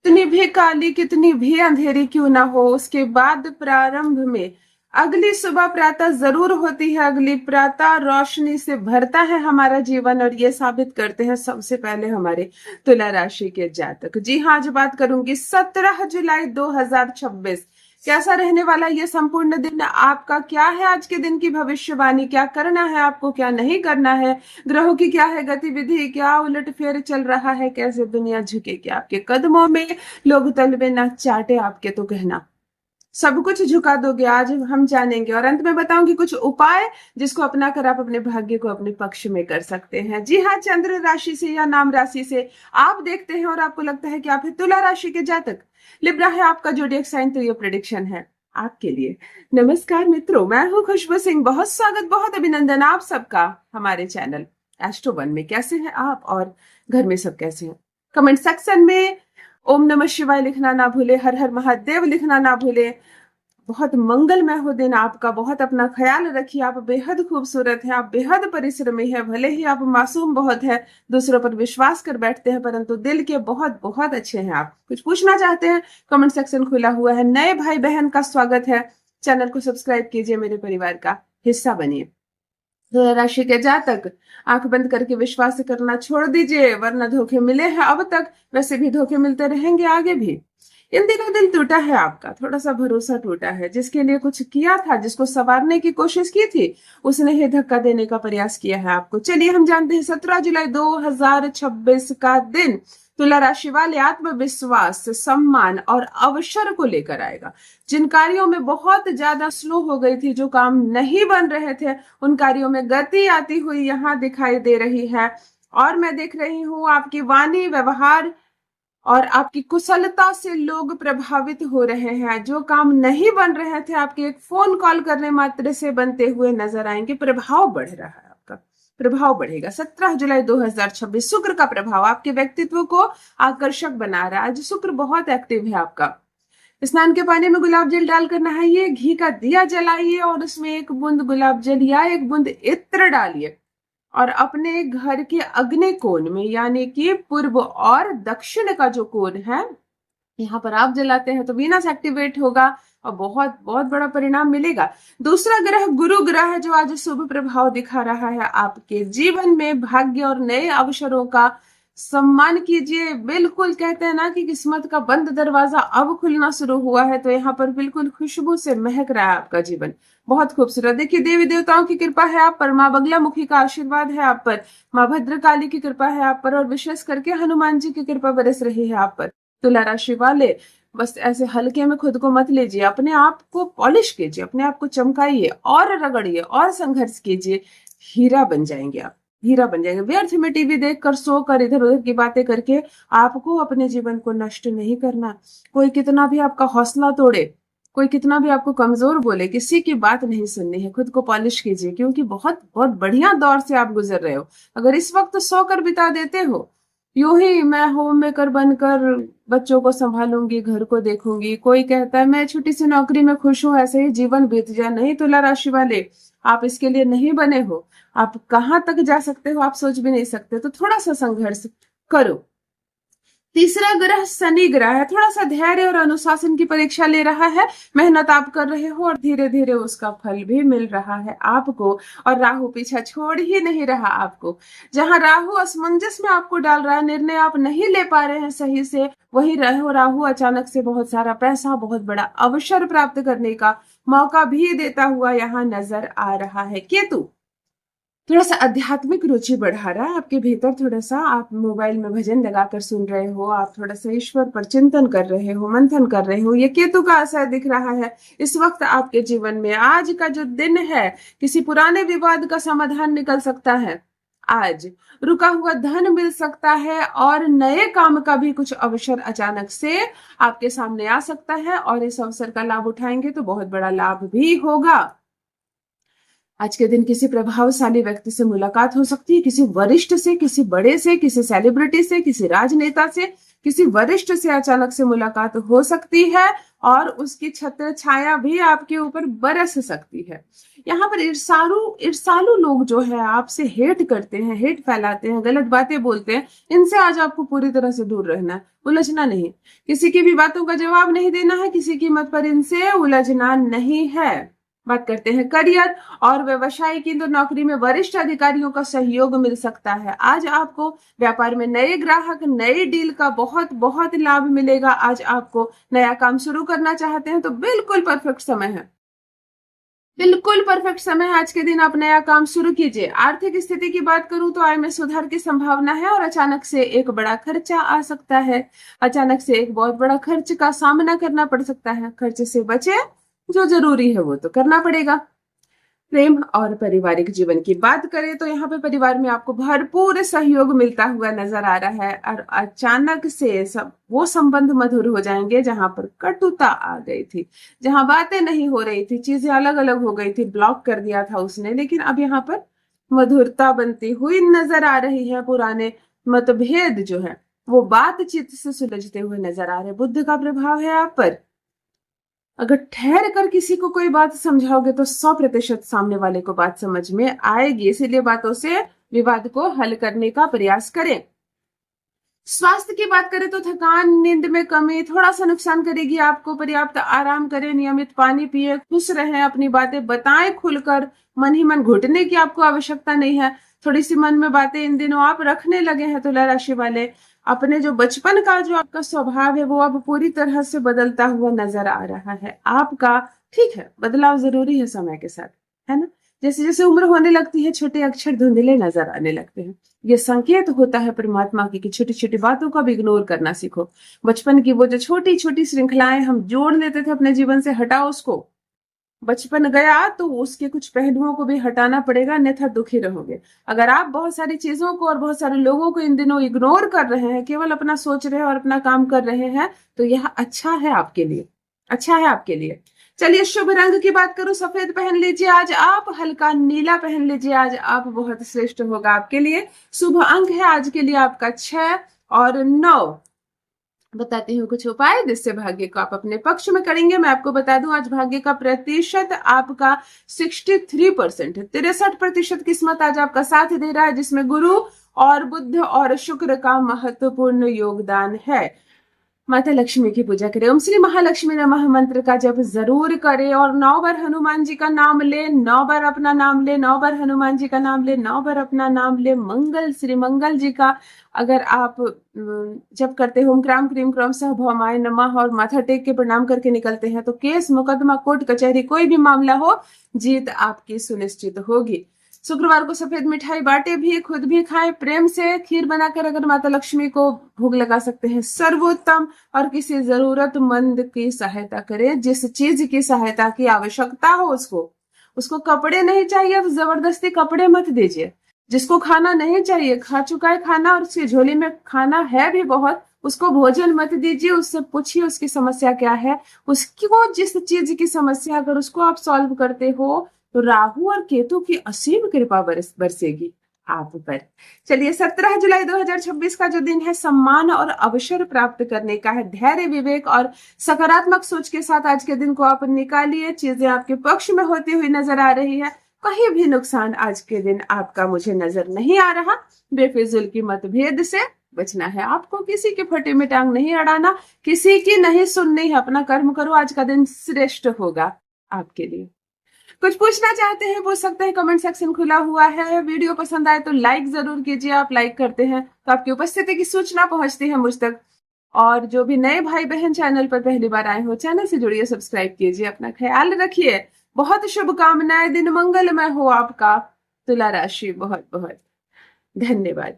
कितनी भी काली, कितनी भी अंधेरी क्यों ना हो, उसके बाद प्रारंभ में अगली सुबह प्रातः जरूर होती है। अगली प्रातः रोशनी से भरता है हमारा जीवन, और ये साबित करते हैं सबसे पहले हमारे तुला राशि के जातक। जी हाँ, आज बात करूंगी 17 जुलाई 2026 कैसा रहने वाला ये संपूर्ण दिन आपका। क्या है आज के दिन की भविष्यवाणी, क्या करना है आपको, क्या नहीं करना है, ग्रहों की क्या है गतिविधि, क्या उलट फेर चल रहा है, कैसे दुनिया झुकेगी आपके कदमों में, लोग तलवे ना चाटे आपके तो कहना, सब कुछ झुका दोगे आज हम जानेंगे। और अंत में बताऊंगी कुछ उपाय जिसको अपनाकर आप अपने भाग्य को अपने पक्ष में कर सकते हैं। जी हाँ, चंद्र राशि से या नाम राशि से आप देखते हैं और आपको लगता है कि आप है तुला राशि के जातक, लिब्रा है आपका जोडिएक साइन, तो ये प्रेडिक्शन है आपके लिए। नमस्कार मित्रों, मैं हूँ खुशबू सिंह। बहुत स्वागत, बहुत अभिनंदन आप सबका हमारे चैनल एस्ट्रो वन में। कैसे हैं आप और घर में सब कैसे हैं? कमेंट सेक्शन में ओम नमः शिवाय लिखना ना भूले, हर हर महादेव लिखना ना भूले। बहुत मंगलमय हो दिन आपका, बहुत अपना ख्याल रखिए। आप बेहद खूबसूरत हैं, आप बेहद परिश्रमी हैं। भले ही आप मासूम बहुत है, दूसरों पर विश्वास कर बैठते हैं, परंतु दिल के बहुत बहुत अच्छे हैं आप। कुछ पूछना चाहते हैं, कमेंट सेक्शन खुला हुआ है। नए भाई बहन का स्वागत है, चैनल को सब्सक्राइब कीजिए, मेरे परिवार का हिस्सा बनिए। राशि के जातक आंख बंद करके विश्वास करना छोड़ दीजिए, वरना धोखे मिले हैं अब तक, वैसे भी धोखे मिलते रहेंगे आगे भी। इन दिनों दिल टूटा है आपका, थोड़ा सा भरोसा टूटा है। जिसके लिए कुछ किया था, जिसको संवारने की कोशिश की थी, उसने ही धक्का देने का प्रयास किया है आपको। चलिए हम जानते हैं 17 जुलाई 2026 का दिन तुला राशि वाले आत्मविश्वास, सम्मान और अवसर को लेकर आएगा। जिन कार्यों में बहुत ज्यादा स्लो हो गई थी, जो काम नहीं बन रहे थे, उन कार्यों में गति आती हुई यहाँ दिखाई दे रही है। और मैं देख रही हूँ आपकी वाणी, व्यवहार और आपकी कुशलता से लोग प्रभावित हो रहे हैं। जो काम नहीं बन रहे थे, आपके एक फोन कॉल करने मात्र से बनते हुए नजर आएंगे। प्रभाव बढ़ रहा है, आपका प्रभाव बढ़ेगा। 17 जुलाई 2026 शुक्र का प्रभाव आपके व्यक्तित्व को आकर्षक बना रहा है। आज शुक्र बहुत एक्टिव है आपका। स्नान के पानी में गुलाब जल डालकर नहाइए, घी का दिया जलाइए और उसमें एक बूंद गुलाब जल या एक बूंद इत्र डालिए, और अपने घर के अग्नि कोण में, यानी कि पूर्व और दक्षिण का जो कोण है, यहाँ पर आप जलाते हैं तो वीनस एक्टिवेट होगा और बहुत बहुत बड़ा परिणाम मिलेगा। दूसरा ग्रह गुरु ग्रह है, जो आज शुभ प्रभाव दिखा रहा है आपके जीवन में। भाग्य और नए अवसरों का सम्मान कीजिए। बिल्कुल कहते हैं ना कि किस्मत का बंद दरवाजा अब खुलना शुरू हुआ है, तो यहाँ पर बिल्कुल खुशबू से महक रहा है आपका जीवन। बहुत खूबसूरत। देखिए, देवी देवताओं की कृपा है आप पर, माँ बगलामुखी का आशीर्वाद है आप पर, माँ भद्रकाली की कृपा है आप पर, और विशेष करके हनुमान जी की कृपा बरस रही है आप पर। तुला राशि वाले बस ऐसे हल्के में खुद को मत लीजिए, अपने आप को पॉलिश कीजिए, अपने आप को चमकाइए और रगड़िए और संघर्ष कीजिए। हीरा बन जाएंगे आप, हीरा बन जाएंगे। व्यर्थ में टीवी देखकर, सोकर, इधर उधर की बातें करके आपको अपने जीवन को नष्ट नहीं करना। कोई कितना भी आपका हौसला तोड़े, कोई कितना भी आपको कमजोर बोले, किसी की बात नहीं सुननी है। खुद को पॉलिश कीजिए, क्योंकि बहुत बहुत बढ़िया दौर से आप गुजर रहे हो। अगर इस वक्त सोकर बिता देते हो, यूं ही मैं होम मेकर बनकर बच्चों को संभालूंगी, घर को देखूंगी, कोई कहता है मैं छोटी सी नौकरी में खुश हूं, ऐसे ही जीवन बीत जाए, नहीं तुला राशि वाले, आप इसके लिए नहीं बने हो। आप कहां तक जा सकते हो आप सोच भी नहीं सकते, तो थोड़ा सा संघर्ष करो। तीसरा ग्रह शनि ग्रह है, थोड़ा सा धैर्य और अनुशासन की परीक्षा ले रहा है। मेहनत आप कर रहे हो और धीरे धीरे उसका फल भी मिल रहा है आपको। और राहु पीछा छोड़ ही नहीं रहा आपको। जहां राहु असमंजस में आपको डाल रहा है, निर्णय आप नहीं ले पा रहे हैं सही से, वही राहु अचानक से बहुत सारा पैसा, बहुत बड़ा अवसर प्राप्त करने का मौका भी देता हुआ यहाँ नजर आ रहा है। केतु थोड़ा सा आध्यात्मिक रुचि बढ़ा रहा है आपके भीतर। थोड़ा सा आप मोबाइल में भजन लगाकर सुन रहे हो, आप थोड़ा सा ईश्वर पर चिंतन कर रहे हो, मंथन कर रहे हो, ये केतु का असर दिख रहा है इस वक्त आपके जीवन में। आज का जो दिन है, किसी पुराने विवाद का समाधान निकल सकता है। आज रुका हुआ धन मिल सकता है और नए काम का भी कुछ अवसर अचानक से आपके सामने आ सकता है, और इस अवसर का लाभ उठाएंगे तो बहुत बड़ा लाभ भी होगा। आज के दिन किसी प्रभावशाली व्यक्ति से मुलाकात हो सकती है, किसी वरिष्ठ से, किसी बड़े से, किसी सेलिब्रिटी से, किसी राजनेता से, किसी वरिष्ठ से अचानक से मुलाकात हो सकती है और उसकी छत्र छाया भी आपके ऊपर बरस सकती है। यहाँ पर ईर्षालु लोग जो है आपसे हेट करते हैं, हेट फैलाते हैं, गलत बातें बोलते हैं, इनसे आज आपको पूरी तरह से दूर रहना है, उलझना नहीं। किसी की भी बातों का जवाब नहीं देना है, किसी की मत पर इनसे उलझना नहीं है। बात करते हैं करियर और व्यवसाय की, तो नौकरी में वरिष्ठ अधिकारियों का सहयोग मिल सकता है। आज आपको व्यापार में नए ग्राहक, नई डील का बहुत बहुत लाभ मिलेगा। आज आपको नया काम शुरू करना चाहते हैं तो बिल्कुल परफेक्ट समय है, बिल्कुल परफेक्ट समय है। आज के दिन आप नया काम शुरू कीजिए। आर्थिक स्थिति की बात करूं तो आय में सुधार की संभावना है और अचानक से एक बड़ा खर्चा आ सकता है। अचानक से एक बहुत बड़ा खर्च का सामना करना पड़ सकता है। खर्च से बचे, जो जरूरी है वो तो करना पड़ेगा। प्रेम और पारिवारिक जीवन की बात करें तो यहाँ पे परिवार में आपको भरपूर सहयोग मिलता हुआ नजर आ रहा है और अचानक से सब वो संबंध मधुर हो जाएंगे जहां पर कटुता आ गई थी, जहां बातें नहीं हो रही थी, चीजें अलग अलग हो गई थी, ब्लॉक कर दिया था उसने, लेकिन अब यहाँ पर मधुरता बनती हुई नजर आ रही है। पुराने मतभेद जो है वो बातचीत से सुलझते हुए नजर आ रहे। बुद्ध का प्रभाव है आप पर। अगर ठहर कर किसी को कोई बात समझाओगे तो 100% सामने वाले को बात समझ में आएगी। इसीलिए बातों से विवाद को हल करने का प्रयास करें। स्वास्थ्य की बात करें तो थकान, नींद में कमी थोड़ा सा नुकसान करेगी आपको। पर्याप्त आराम करें, नियमित पानी पिए, खुश रहें, अपनी बातें बताएं खुलकर। मन ही मन घुटने की आपको आवश्यकता नहीं है। थोड़ी सी मन में बातें इन दिनों आप रखने लगे हैं तुला राशि वाले। अपने जो बचपन का जो आपका स्वभाव है वो अब पूरी तरह से बदलता हुआ नजर आ रहा है आपका। ठीक है, बदलाव जरूरी है समय के साथ, है ना। जैसे जैसे उम्र होने लगती है छोटे अक्षर धुंधले नजर आने लगते हैं। ये संकेत होता है परमात्मा की कि छोटी छोटी बातों का भी इग्नोर करना सीखो। बचपन की वो जो छोटी छोटी श्रृंखलाएं हम जोड़ लेते थे अपने जीवन से, हटाओ उसको। बचपन गया तो उसके कुछ पहलुओं को भी हटाना पड़ेगा, अन्यथा दुखी रहोगे। अगर आप बहुत सारी चीजों को और बहुत सारे लोगों को इन दिनों इग्नोर कर रहे हैं, केवल अपना सोच रहे हैं और अपना काम कर रहे हैं, तो यह अच्छा है आपके लिए, अच्छा है आपके लिए। चलिए शुभ रंग की बात करूं, सफेद पहन लीजिए आज आप, हल्का नीला पहन लीजिए आज आप, बहुत श्रेष्ठ होगा आपके लिए। शुभ अंक है आज के लिए आपका 6 और 9। बताती हूँ कुछ उपाय जिससे भाग्य को आप अपने पक्ष में करेंगे। मैं आपको बता दूं आज भाग्य का प्रतिशत आपका 63% है। 63% किस्मत आज आपका साथ दे रहा है, जिसमें गुरु और बुध और शुक्र का महत्वपूर्ण योगदान है। माता लक्ष्मी की पूजा करें, ओम श्री महालक्ष्मी नमः मंत्र का जप जरूर करें और 9 बार हनुमान जी का नाम ले, 9 बार अपना नाम ले, 9 बार हनुमान जी का नाम ले, 9 बार अपना नाम ले। मंगल, श्री मंगल जी का अगर आप जप करते हो, ओम क्राम क्रीम क्रम सह भौमाय नमः और माथा टेक के प्रणाम करके निकलते हैं, तो केस मुकदमा कोर्ट कचहरी कोई भी मामला हो, जीत आपकी सुनिश्चित होगी। शुक्रवार को सफेद मिठाई बांटे भी, खुद भी खाएं, प्रेम से खीर बनाकर अगर माता लक्ष्मी को भोग लगा सकते हैं सर्वोत्तम। और किसी जरूरतमंद की सहायता करें, जिस चीज की सहायता की आवश्यकता हो उसको कपड़े नहीं चाहिए तो जबरदस्ती कपड़े मत दीजिए। जिसको खाना नहीं चाहिए, खा चुका है खाना और उसकी झोली में खाना है भी बहुत, उसको भोजन मत दीजिए। उससे पूछिए उसकी समस्या क्या है। उसको जिस चीज की समस्या अगर उसको आप सॉल्व करते हो तो राहु और केतु की असीम कृपा बरसेगी आप पर। चलिए 17 जुलाई 2026 का जो दिन है, सम्मान और अवसर प्राप्त करने का है। धैर्य, विवेक और सकारात्मक सोच के साथ आज के दिन को आप निकालिए। चीजें आपके पक्ष में होती हुई नजर आ रही है। कहीं भी नुकसान आज के दिन आपका मुझे नजर नहीं आ रहा। बेफिजूल की मतभेद से बचना है आपको, किसी के फटे में टांग नहीं अड़ाना, किसी की नहीं सुननी है। अपना कर्म करो, आज का दिन श्रेष्ठ होगा आपके लिए। कुछ पूछना चाहते हैं पूछ सकते हैं, कमेंट सेक्शन खुला हुआ है। वीडियो पसंद आए तो लाइक जरूर कीजिए। आप लाइक करते हैं तो आपकी उपस्थिति की सूचना पहुंचती है मुझ तक। और जो भी नए भाई बहन चैनल पर पहली बार आए हो, चैनल से जुड़िए, सब्सक्राइब कीजिए। अपना ख्याल रखिए। बहुत शुभकामनाएं, दिन मंगलमय हो आपका। तुला राशि, बहुत बहुत धन्यवाद।